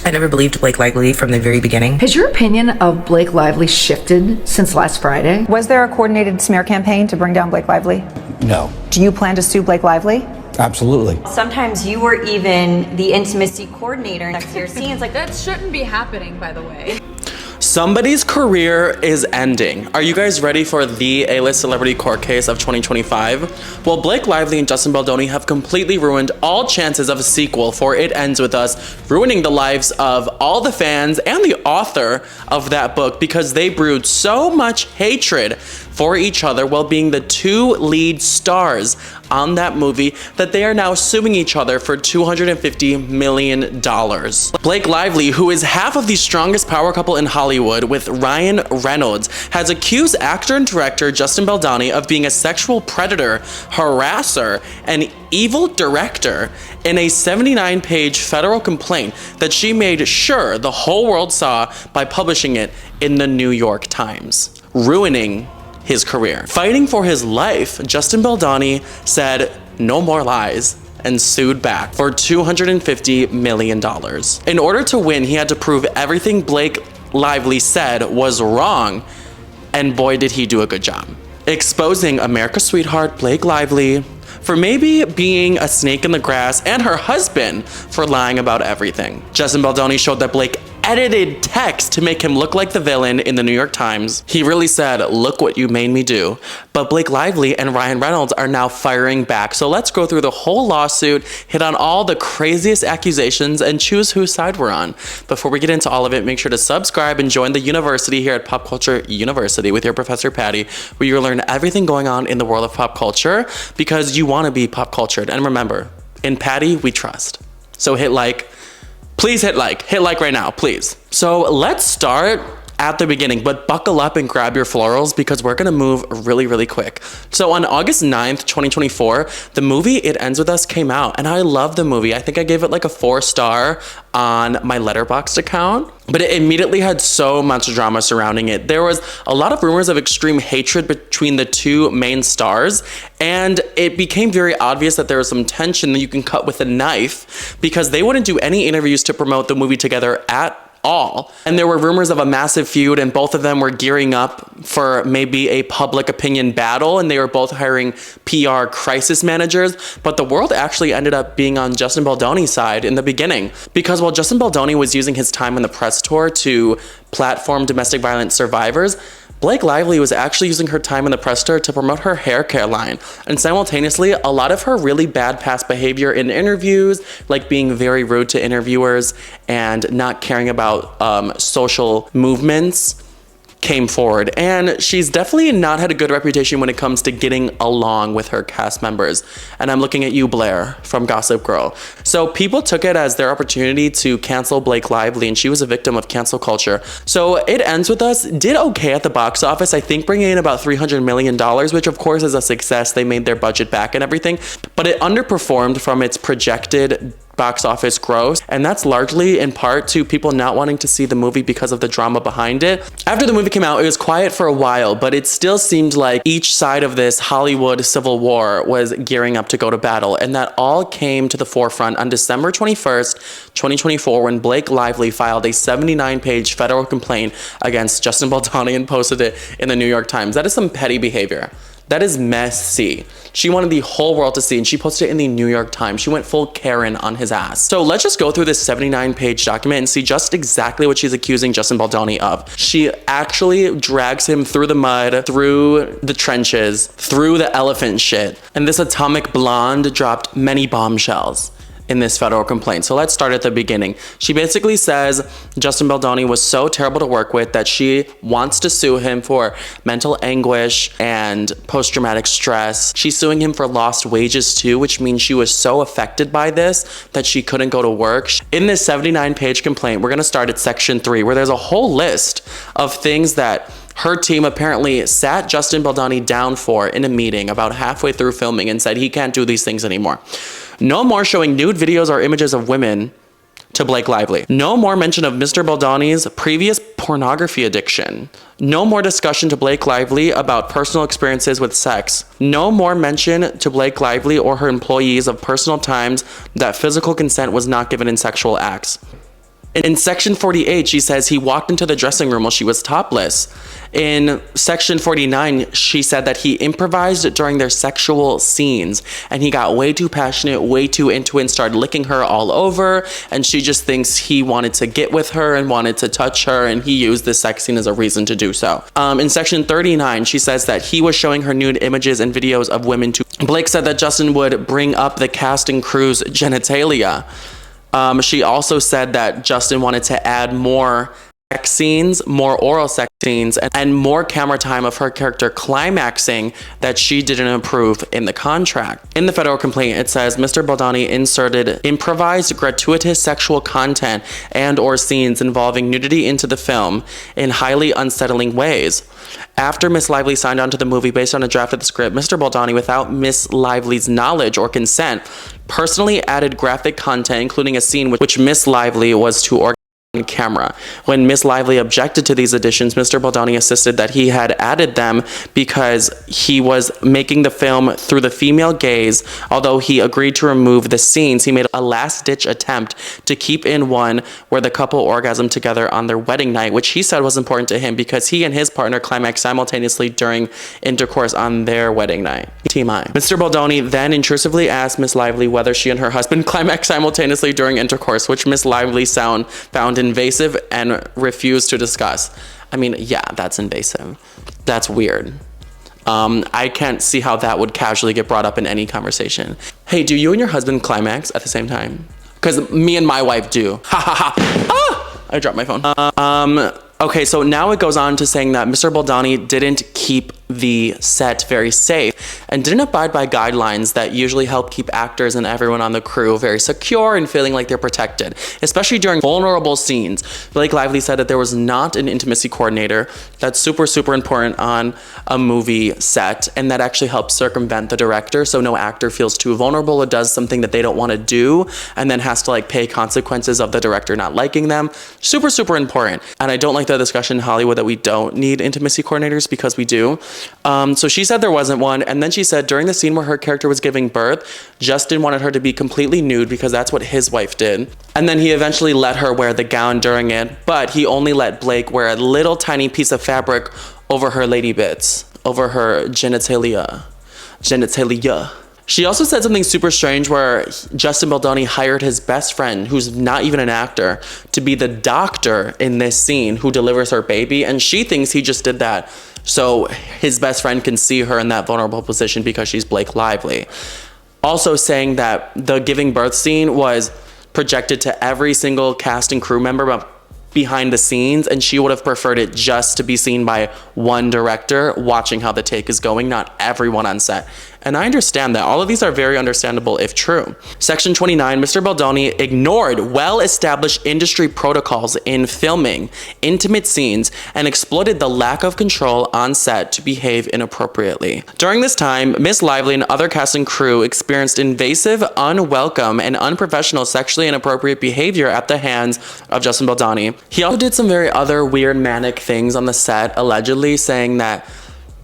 I never believed Blake Lively from the very beginning. Has your opinion of Blake Lively shifted since last Friday? Was there a coordinated smear campaign to bring down Blake Lively? No. Do you plan to sue Blake Lively? Absolutely. Sometimes you were even the intimacy coordinator in sexier scenes. Like, that shouldn't be happening, by the way. Somebody's career is ending. Are you guys ready for the A-list celebrity court case of 2025? Well, Blake Lively and Justin Baldoni have completely ruined all chances of a sequel for It Ends With Us, ruining the lives of all the fans and the author of that book because they brewed so much hatred for each other while being the two lead stars on that movie that they are now suing each other for $250 million. Blake Lively, who is half of the strongest power couple in Hollywood with Ryan Reynolds, has accused actor and director Justin Baldoni of being a sexual predator, harasser, and evil director in a 79-page federal complaint that she made sure the whole world saw by publishing it in the New York Times, ruining his career. Fighting for his life, Justin Baldoni said no more lies and sued back for $250 million. In order to win, he had to prove everything Blake Lively said was wrong, and boy did he do a good job. Exposing America's sweetheart Blake Lively for maybe being a snake in the grass and her husband for lying about everything. Justin Baldoni showed that Blake edited text to make him look like the villain in the New York Times. He really said, "Look what you made me do." But Blake Lively and Ryan Reynolds are now firing back. So let's go through the whole lawsuit, hit on all the craziest accusations, and choose whose side we're on. Before we get into all of it, make sure to subscribe and join the university here at Pop Culture University with your professor Patty, where you'll learn everything going on in the world of pop culture because you want to be pop cultured. And remember, in Patty, we trust. So hit like. Please hit like right now, please. So let's start at the beginning, but buckle up and grab your florals because we're gonna move really, really quick. So on August 9th, 2024, the movie It Ends With Us came out, and I love the movie. I think I gave it like a 4-star on my Letterboxd account, but it immediately had so much drama surrounding it. There was a lot of rumors of extreme hatred between the two main stars, and it became very obvious that there was some tension that you can cut with a knife because they wouldn't do any interviews to promote the movie together at all. And there were rumors of a massive feud, and both of them were gearing up for maybe a public opinion battle, and they were both hiring PR crisis managers. But the world actually ended up being on Justin Baldoni's side in the beginning, because while Justin Baldoni was using his time on the press tour to platform domestic violence survivors, Blake Lively was actually using her time in the press tour to promote her hair care line. And simultaneously, a lot of her really bad past behavior in interviews, like being very rude to interviewers and not caring about social movements, came forward. And she's definitely not had a good reputation when it comes to getting along with her cast members. And I'm looking at you, Blair, from Gossip Girl. So people took it as their opportunity to cancel Blake Lively, and she was a victim of cancel culture. So It Ends With Us did okay at the box office, I think bringing in about $300 million, which of course is a success. They made their budget back and everything, but it underperformed from its projected box office gross, and that's largely in part to people not wanting to see the movie because of the drama behind it. After the movie came out, it was quiet for a while, but it still seemed like each side of this Hollywood civil war was gearing up to go to battle, and that all came to the forefront on December 21st, 2024, when Blake Lively filed a 79-page federal complaint against Justin Baldoni and posted it in the New York Times. That is some petty behavior. That is messy. She wanted the whole world to see, and she posted it in the New York Times. She went full Karen on his ass. So let's just go through this 79-page document and see just exactly what she's accusing Justin Baldoni of. She actually drags him through the mud, through the trenches, through the elephant shit. And this atomic blonde dropped many bombshells in this federal complaint. So let's start at the beginning. She basically says Justin Baldoni was so terrible to work with that she wants to sue him for mental anguish and post-traumatic stress. She's suing him for lost wages too, which means she was so affected by this that she couldn't go to work. In this 79-page complaint, we're gonna start at section 3, where there's a whole list of things that her team apparently sat Justin Baldoni down for in a meeting about halfway through filming and said he can't do these things anymore. No more showing nude videos or images of women to Blake Lively. No more mention of Mr. Baldoni's previous pornography addiction. No more discussion to Blake Lively about personal experiences with sex. No more mention to Blake Lively or her employees of personal times that physical consent was not given in sexual acts. In section 48, she says he walked into the dressing room while she was topless. In section 49, she said that he improvised during their sexual scenes and he got way too passionate, way too into it, and started licking her all over. And she just thinks he wanted to get with her and wanted to touch her, and he used this sex scene as a reason to do so. In section 39, she says that he was showing her nude images and videos of women to Blake said that Justin would bring up the cast and crew's genitalia. She also said that Justin wanted to add more sex scenes, more oral sex scenes, and more camera time of her character climaxing that she didn't approve in the contract. In the federal complaint, it says Mr. Baldoni inserted improvised gratuitous sexual content and or scenes involving nudity into the film in highly unsettling ways. After Miss Lively signed on to the movie based on a draft of the script, Mr. Baldoni, without Miss Lively's knowledge or consent, personally added graphic content, including a scene which Miss Lively was to organize on camera. When Miss Lively objected to these additions, Mr. Baldoni insisted that he had added them because he was making the film through the female gaze. Although he agreed to remove the scenes, he made a last-ditch attempt to keep in one where the couple orgasmed together on their wedding night, which he said was important to him because he and his partner climaxed simultaneously during intercourse on their wedding night. TMI. Mr. Baldoni then intrusively asked Miss Lively whether she and her husband climaxed simultaneously during intercourse, which Miss Lively found invasive and refused to discuss. I mean, yeah, that's invasive. That's weird. I can't see how that would casually get brought up in any conversation. Hey, do you and your husband climax at the same time? Because me and my wife do. Ha ha ha. Ah! I dropped my phone. Okay, so now it goes on to saying that Mr. Baldoni didn't keep the set very safe and didn't abide by guidelines that usually help keep actors and everyone on the crew very secure and feeling like they're protected, especially during vulnerable scenes. Blake Lively said that there was not an intimacy coordinator. That's super, super important on a movie set, and that actually helps circumvent the director so no actor feels too vulnerable or does something that they don't want to do and then has to like pay consequences of the director not liking them. Super, super important. And I don't like the discussion in Hollywood that we don't need intimacy coordinators, because we do. So she said there wasn't one, and then she said during the scene where her character was giving birth, Justin wanted her to be completely nude because that's what his wife did. And then he eventually let her wear the gown during it, but he only let Blake wear a little tiny piece of fabric over her lady bits, over her genitalia. She also said something super strange where Justin Baldoni hired his best friend, who's not even an actor, to be the doctor in this scene who delivers her baby, and she thinks he just did that so his best friend can see her in that vulnerable position because she's Blake Lively. Also saying that the giving birth scene was projected to every single cast and crew member behind the scenes, and she would have preferred it just to be seen by one director watching how the take is going, not everyone on set. And I understand that. All of these are very understandable if true. Section 29, Mr. Baldoni ignored well-established industry protocols in filming intimate scenes and exploited the lack of control on set to behave inappropriately. During this time, Miss Lively and other cast and crew experienced invasive, unwelcome, and unprofessional sexually inappropriate behavior at the hands of Justin Baldoni. He also did some very other weird manic things on the set, allegedly saying that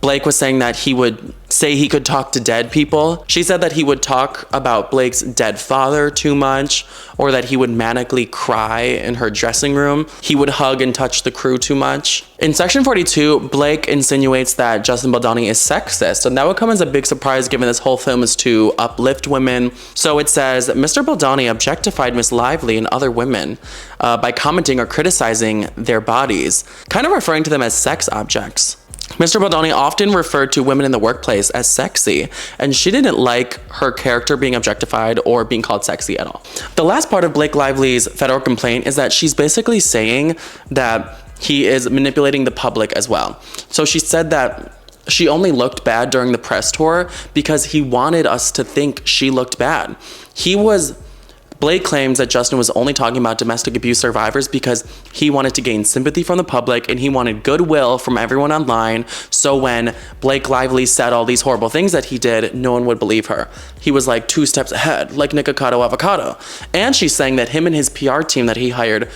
Blake was saying that he would say he could talk to dead people. She said that he would talk about Blake's dead father too much, or that he would manically cry in her dressing room. He would hug and touch the crew too much. In section 42, Blake insinuates that Justin Baldoni is sexist, and that would come as a big surprise given this whole film is to uplift women. So it says, Mr. Baldoni objectified Miss Lively and other women by commenting or criticizing their bodies, kind of referring to them as sex objects. Mr. Baldoni often referred to women in the workplace as sexy, and she didn't like her character being objectified or being called sexy at all. The last part of Blake Lively's federal complaint is that she's basically saying that he is manipulating the public as well. So she said that she only looked bad during the press tour because he wanted us to think she looked bad. Blake claims that Justin was only talking about domestic abuse survivors because he wanted to gain sympathy from the public and he wanted goodwill from everyone online, so when Blake Lively said all these horrible things that he did, no one would believe her. He was like 2 steps ahead, like Nikocado Avocado. And she's saying that him and his PR team that he hired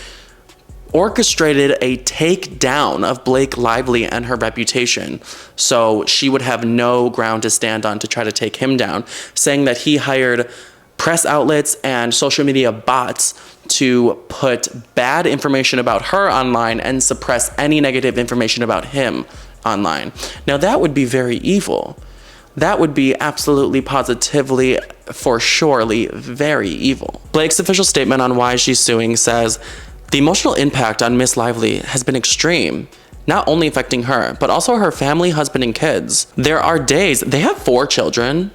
orchestrated a takedown of Blake Lively and her reputation, so she would have no ground to stand on to try to take him down, saying that he hired press outlets and social media bots to put bad information about her online and suppress any negative information about him online. Now that would be very evil. That would be absolutely, positively, for surely very evil. Blake's official statement on why she's suing says, "The emotional impact on Miss Lively has been extreme, not only affecting her, but also her family, husband, and kids. There are days," they have 4 children.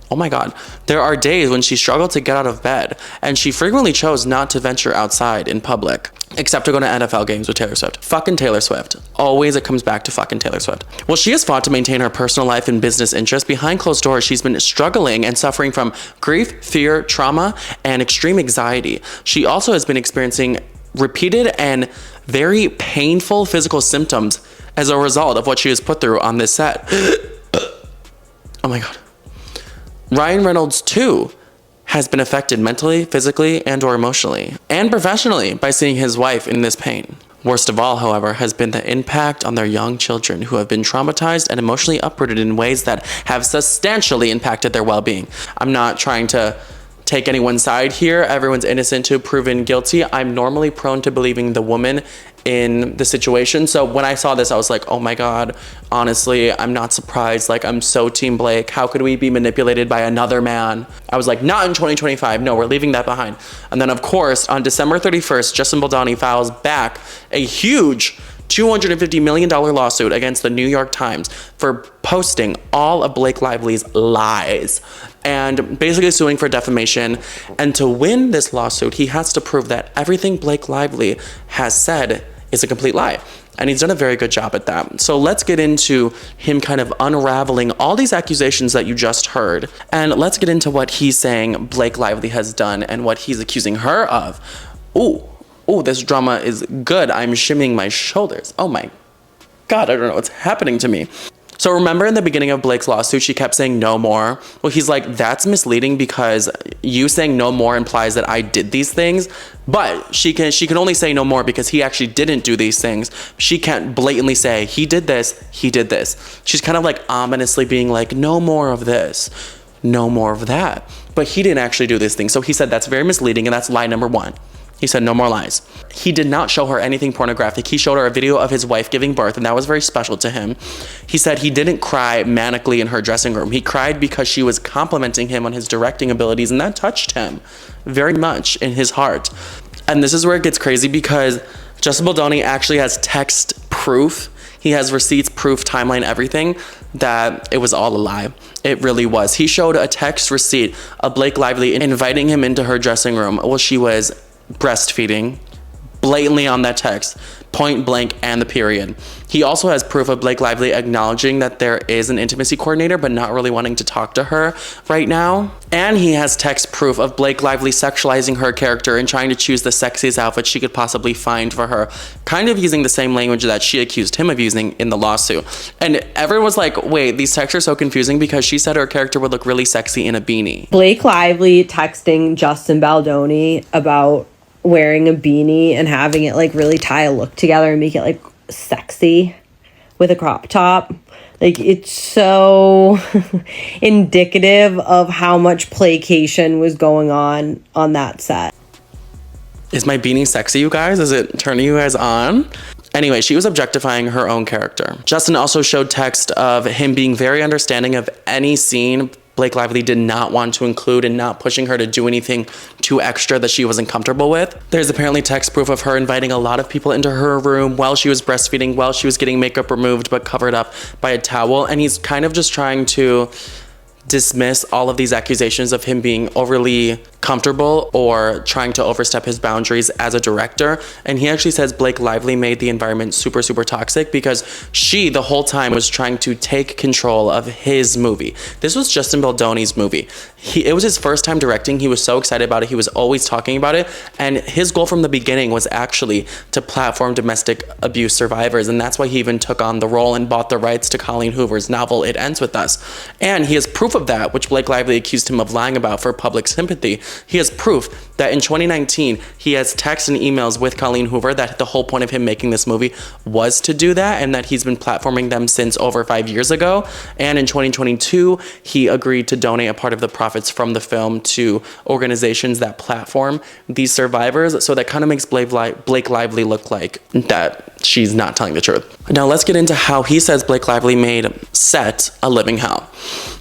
Oh my God. "There are days when she struggled to get out of bed, and she frequently chose not to venture outside in public, except to go to NFL games with Taylor Swift." Fucking Taylor Swift. Always it comes back to fucking Taylor Swift. While she has fought to maintain her personal life and business interests, behind closed doors, she's been struggling and suffering from grief, fear, trauma, and extreme anxiety. She also has been experiencing repeated and very painful physical symptoms as a result of what she has put through on this set. Oh my God. Ryan Reynolds, too, has been affected mentally, physically, and or emotionally, and professionally by seeing his wife in this pain. Worst of all, however, has been the impact on their young children who have been traumatized and emotionally uprooted in ways that have substantially impacted their well-being. I'm not trying to take anyone's side here. Everyone's innocent to proven guilty. I'm normally prone to believing the woman in the situation. So when I saw this, I was like, oh my God, honestly, I'm not surprised. Like, I'm so Team Blake. How could we be manipulated by another man? I was like, not in 2025. No, we're leaving that behind. And then of course, on December 31st, Justin Baldoni files back a huge $250 million lawsuit against the New York Times for posting all of Blake Lively's lies and basically suing for defamation. And to win this lawsuit, he has to prove that everything Blake Lively has said is a complete lie. And he's done a very good job at that. So let's get into him kind of unraveling all these accusations that you just heard. And let's get into what he's saying Blake Lively has done and what he's accusing her of. Ooh, this drama is good. I'm shimmying my shoulders. Oh my God, I don't know what's happening to me. So remember in the beginning of Blake's lawsuit, she kept saying no more. Well, he's like, that's misleading because you saying no more implies that I did these things, but she can only say no more because he actually didn't do these things. She can't blatantly say he did this, he did this. She's kind of like ominously being like, no more of this, no more of that. But he didn't actually do this thing. So he said that's very misleading, and that's lie number 1. He said no more lies. He did not show her anything pornographic. He showed her a video of his wife giving birth, and that was very special to him. He said he didn't cry manically in her dressing room. He cried because she was complimenting him on his directing abilities, and that touched him very much in his heart. And this is where it gets crazy because Justin Baldoni actually has text proof. He has receipts, proof, timeline, everything, that it was all a lie. It really was. He showed a text receipt of Blake Lively inviting him into her dressing room while she was breastfeeding, blatantly on that text, point blank, and the period. He also has proof of Blake Lively acknowledging that there is an intimacy coordinator but not really wanting to talk to her right now. And he has text proof of Blake Lively sexualizing her character and trying to choose the sexiest outfit she could possibly find for her, kind of using the same language that she accused him of using in the lawsuit. And everyone was like, wait, these texts are so confusing because she said her character would look really sexy in a beanie. Blake Lively texting Justin Baldoni about wearing a beanie and having it like really tie a look together and make it like sexy with a crop top. Like, it's so indicative of how much placation was going on that set. Is my beanie sexy, you guys? Is it turning you guys on? Anyway, she was objectifying her own character. Justin also showed text of him being very understanding of any scene Blake Lively did not want to include and not pushing her to do anything too extra that she wasn't comfortable with. There's apparently text proof of her inviting a lot of people into her room while she was breastfeeding, while she was getting makeup removed but covered up by a towel. And he's kind of just trying to dismiss all of these accusations of him being overly comfortable or trying to overstep his boundaries as a director. And he actually says Blake Lively made the environment super, super toxic because she, the whole time, was trying to take control of his movie. This was Justin Baldoni's movie. It was his first time directing. He was so excited about it. He was always talking about it. And his goal from the beginning was actually to platform domestic abuse survivors. And that's why he even took on the role and bought the rights to Colleen Hoover's novel, It Ends With Us. And he has proof of that, which Blake Lively accused him of lying about for public sympathy. He has proof that in 2019, he has texts and emails with Colleen Hoover that the whole point of him making this movie was to do that, and that he's been platforming them since over 5 years ago. And in 2022, he agreed to donate a part of the profits from the film to organizations that platform these survivors. So that kind of makes Blake Lively look like that she's not telling the truth. Now let's get into how he says Blake Lively made Set a living hell.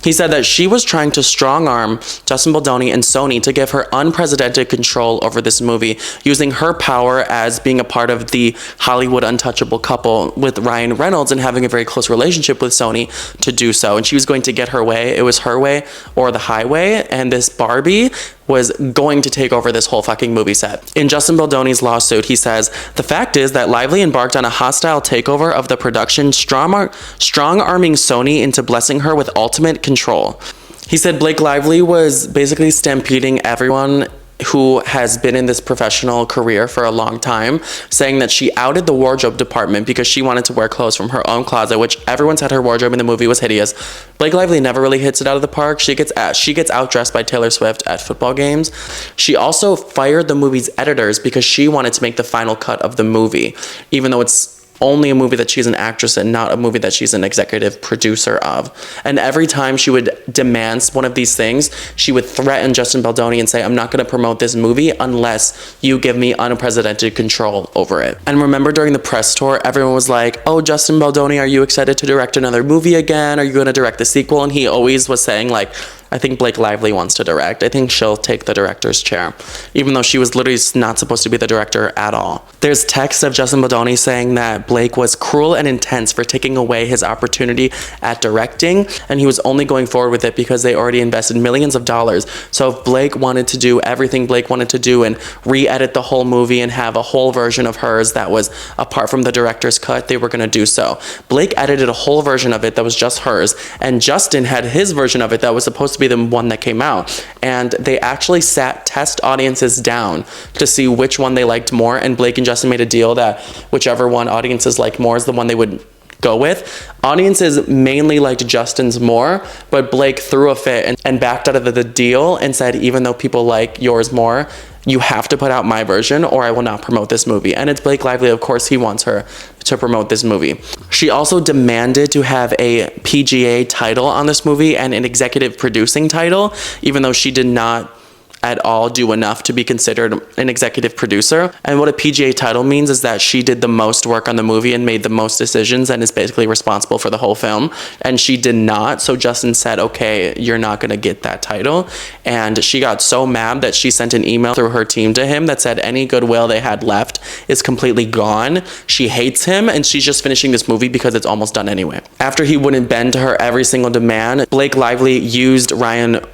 He said that she was trying to strong arm Justin Baldoni and Sony to give her unprecedented control over this movie, using her power as being a part of the Hollywood untouchable couple with Ryan Reynolds and having a very close relationship with Sony to do so. And she was going to get her way. It was her way or the highway. And this Barbie was going to take over this whole fucking movie set. In Justin Baldoni's lawsuit, he says, the fact is that Lively embarked on a hostile takeover of the production, strong-arming Sony into blessing her with ultimate control. He said Blake Lively was basically stampeding everyone who has been in this professional career for a long time, saying that she outed the wardrobe department because she wanted to wear clothes from her own closet, which everyone said her wardrobe in the movie was hideous. Blake Lively never really hits it out of the park. She gets outdressed by Taylor Swift at football games. She also fired the movie's editors because she wanted to make the final cut of the movie, even though it's only a movie that she's an actress in, not a movie that she's an executive producer of. And every time she would demand one of these things, she would threaten Justin Baldoni and say, I'm not going to promote this movie unless you give me unprecedented control over it. And remember during the press tour, everyone was like, oh, Justin Baldoni, are you excited to direct another movie again? Are you going to direct the sequel? And he always was saying like, I think Blake Lively wants to direct. I think she'll take the director's chair, even though she was literally not supposed to be the director at all. There's text of Justin Baldoni saying that Blake was cruel and intense for taking away his opportunity at directing, and he was only going forward with it because they already invested millions of dollars. So if Blake wanted to do everything Blake wanted to do and re-edit the whole movie and have a whole version of hers that was apart from the director's cut, they were going to do so. Blake edited a whole version of it that was just hers, and Justin had his version of it that was supposed to be the one that came out, and they actually sat test audiences down to see which one they liked more, and Blake and Justin made a deal that whichever one audiences liked more is the one they would go with. Audiences mainly liked Justin's more, but Blake threw a fit and backed out of the deal and said, even though people like yours more, you have to put out my version or I will not promote this movie. And it's Blake Lively, of course he wants her to promote this movie. She also demanded to have a PGA title on this movie and an executive producing title, even though she did not at all do enough to be considered an executive producer. And what a PGA title means is that she did the most work on the movie and made the most decisions and is basically responsible for the whole film. And she did not. So Justin said, okay, you're not gonna get that title. And she got so mad that she sent an email through her team to him that said any goodwill they had left is completely gone. She hates him and she's just finishing this movie because it's almost done anyway. After he wouldn't bend to her every single demand, Blake Lively used Ryan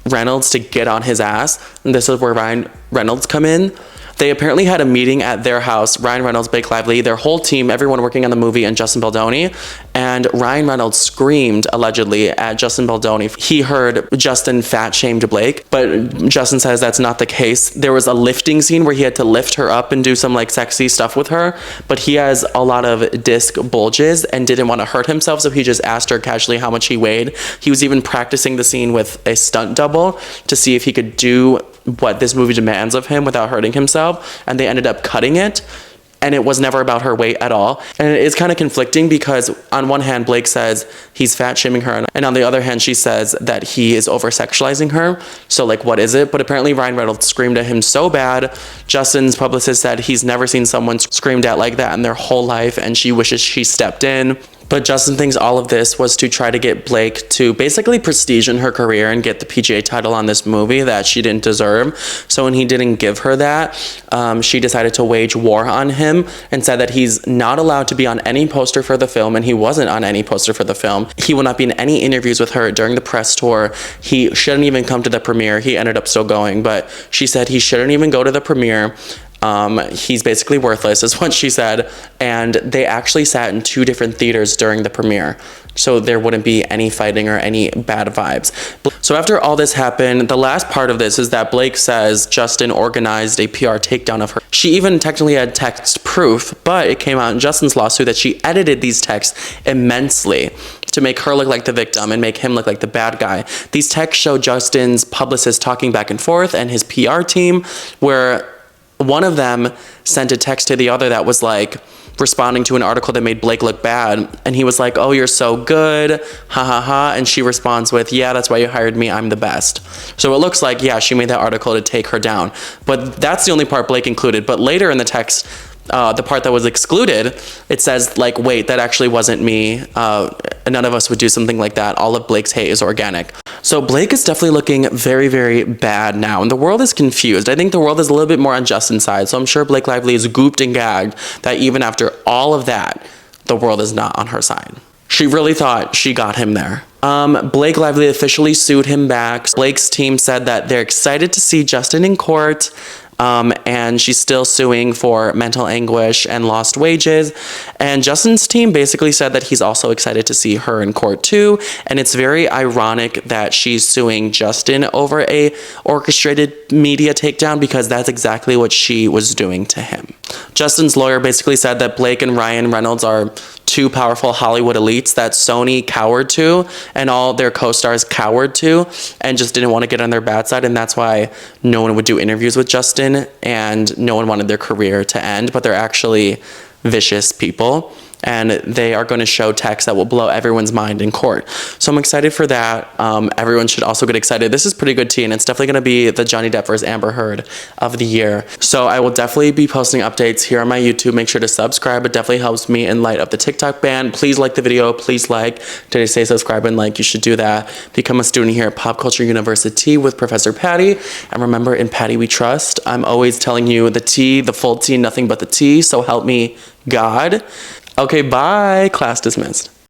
Reynolds to get on his ass. And this is where Ryan Reynolds come in. They apparently had a meeting at their house, Ryan Reynolds, Blake Lively, their whole team, everyone working on the movie, and Justin Baldoni. And Ryan Reynolds screamed, allegedly, at Justin Baldoni. He heard Justin fat-shamed Blake, but Justin says that's not the case. There was a lifting scene where he had to lift her up and do some like sexy stuff with her, but he has a lot of disc bulges and didn't want to hurt himself, so he just asked her casually how much he weighed. He was even practicing the scene with a stunt double to see if he could do what this movie demands of him without hurting himself, and they ended up cutting it, and it was never about her weight at all. And it is kind of conflicting because on one hand Blake says he's fat shaming her, and on the other hand she says that he is over sexualizing her. So like, what is it? But apparently Ryan Reynolds screamed at him so bad. Justin's publicist said he's never seen someone screamed at like that in their whole life, and she wishes she stepped in. But Justin thinks all of this was to try to get Blake to basically prestige in her career and get the PGA title on this movie that she didn't deserve. So when he didn't give her that, she decided to wage war on him and said that he's not allowed to be on any poster for the film, and he wasn't on any poster for the film. He will not be in any interviews with her during the press tour. He shouldn't even come to the premiere. He ended up still going, but she said he shouldn't even go to the premiere. He's basically worthless is what she said, and they actually sat in 2 different theaters during the premiere, so there wouldn't be any fighting or any bad vibes. So after all this happened, the last part of this is that Blake says Justin organized a PR takedown of her. She even technically had text proof, but it came out in Justin's lawsuit that she edited these texts immensely to make her look like the victim and make him look like the bad guy. These texts show Justin's publicist talking back and forth and his PR team, where one of them sent a text to the other that was like responding to an article that made Blake look bad. And he was like, oh, you're so good, ha ha ha. And she responds with, yeah, that's why you hired me, I'm the best. So it looks like, yeah, she made that article to take her down. But that's the only part Blake included. But later in the text, the part that was excluded, it says like, wait, that actually wasn't me. None of us would do something like that. All of Blake's hate is organic. So Blake is definitely looking very, very bad now. And the world is confused. I think the world is a little bit more on Justin's side. So I'm sure Blake Lively is gooped and gagged that even after all of that, the world is not on her side. She really thought she got him there. Blake Lively officially sued him back. Blake's team said that they're excited to see Justin in court. And she's still suing for mental anguish and lost wages. And Justin's team basically said that he's also excited to see her in court too. And it's very ironic that she's suing Justin over a orchestrated media takedown, because that's exactly what she was doing to him. Justin's lawyer basically said that Blake and Ryan Reynolds are two powerful Hollywood elites that Sony cowered to and all their co-stars cowered to and just didn't want to get on their bad side. And that's why no one would do interviews with Justin and no one wanted their career to end. But they're actually vicious people. And they are going to show texts that will blow everyone's mind in court. So I'm excited for that. Everyone should also get excited. This is pretty good tea, and it's definitely going to be the Johnny Depp versus Amber Heard of the year. So I will definitely be posting updates here on my YouTube. Make sure to subscribe. It definitely helps me in light of the TikTok ban. Please like the video. Please like. Did I say subscribe and like? You should do that. Become a student here at Pop Culture University with Professor Patty. And remember, in Patty we trust. I'm always telling you the tea, the full tea, nothing but the tea. So help me God. Okay, bye. Class dismissed.